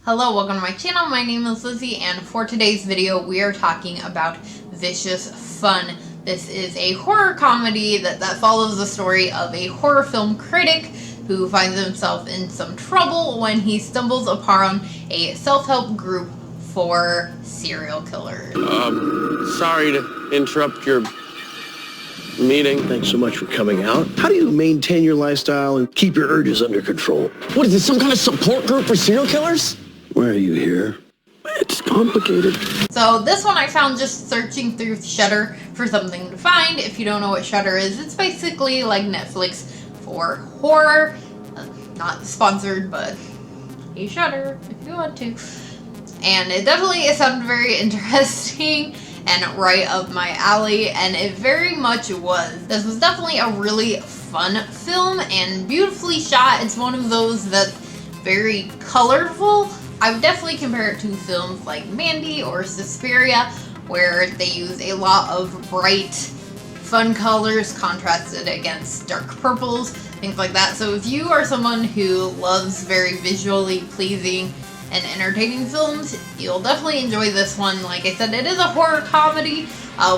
Hello, welcome to my channel. My name is Lizzie, and for today's video, we are talking about Vicious Fun. This is a horror comedy that follows the story of a horror film critic who finds himself in some trouble when he stumbles upon a self-help group for serial killers. Sorry to interrupt your meeting. Thanks so much for coming out. How do you maintain your lifestyle and keep your urges under control? What is this, some kind of support group for serial killers? Why are you here? It's complicated. So this one I found just searching through Shudder for something to find. If you don't know what Shudder is, it's basically like Netflix for horror. Not sponsored, but hey Shudder if you want to. And it definitely sounded very interesting and right up my alley, and it very much was. This was definitely a really fun film and beautifully shot. It's one of those that's very colorful. I would definitely compare it to films like Mandy or Suspiria, where they use a lot of bright, fun colors contrasted against dark purples, things like that. So if you are someone who loves very visually pleasing and entertaining films, you'll definitely enjoy this one. Like I said, it is a horror comedy,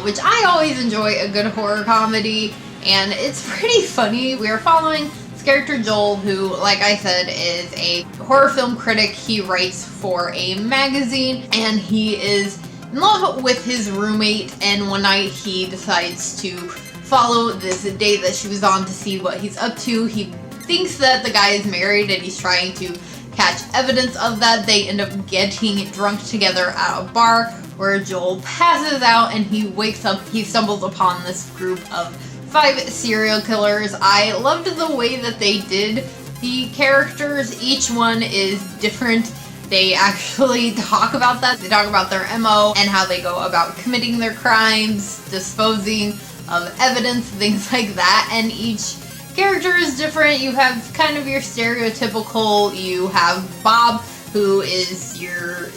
which I always enjoy a good horror comedy, and it's pretty funny. We are following character Joel, who, like I said, is a horror film critic. He writes for a magazine, and he is in love with his roommate, and one night he decides to follow this date that she was on to see what he's up to. He thinks that the guy is married, and he's trying to catch evidence of that. They end up getting drunk together at a bar where Joel passes out, and he wakes up. He stumbles upon this group of 5 serial killers. I loved the way that they did the characters. Each one is different. They actually talk about that. They talk about their MO and how they go about committing their crimes, disposing of evidence, things like that. And each character is different. You have kind of your stereotypical, you have Bob, who is your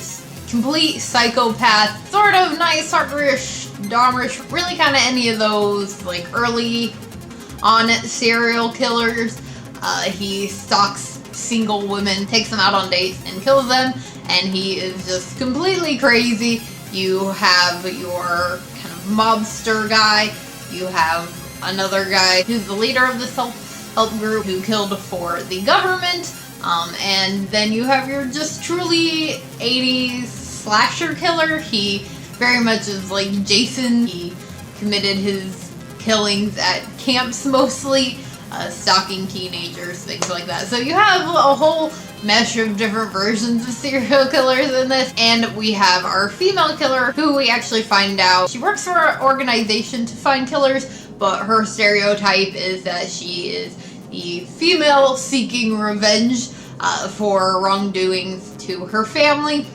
complete psychopath, sort of nice, Harperish, Dahmerish, really kind of any of those like early on serial killers. He stalks single women, takes them out on dates, and kills them, and he is just completely crazy. You have your kind of mobster guy. You have another guy who's the leader of the self-help group who killed for the government. And then you have your just truly 80s slasher killer. He very much is like Jason. He committed his killings at camps mostly, stalking teenagers, things like that. So you have a whole mesh of different versions of serial killers in this. And we have our female killer, who we actually find out she works for an organization to find killers, but her stereotype is that she is the female seeking revenge for wrongdoings to her family.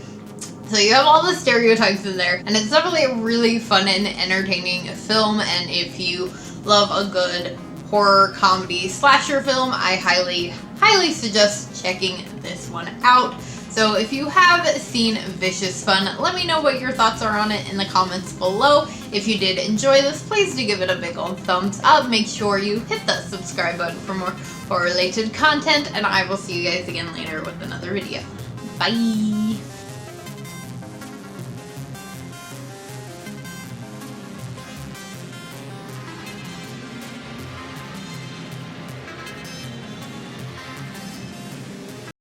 So you have all the stereotypes in there, and it's definitely a really fun and entertaining film. And if you love a good horror comedy slasher film, I highly suggest checking this one out. So if you have seen Vicious Fun, let me know what your thoughts are on it in the comments below. If you did enjoy this, please do give it a big old thumbs up. Make sure you hit that subscribe button for more horror related content, and I will see you guys again later with another video. Bye!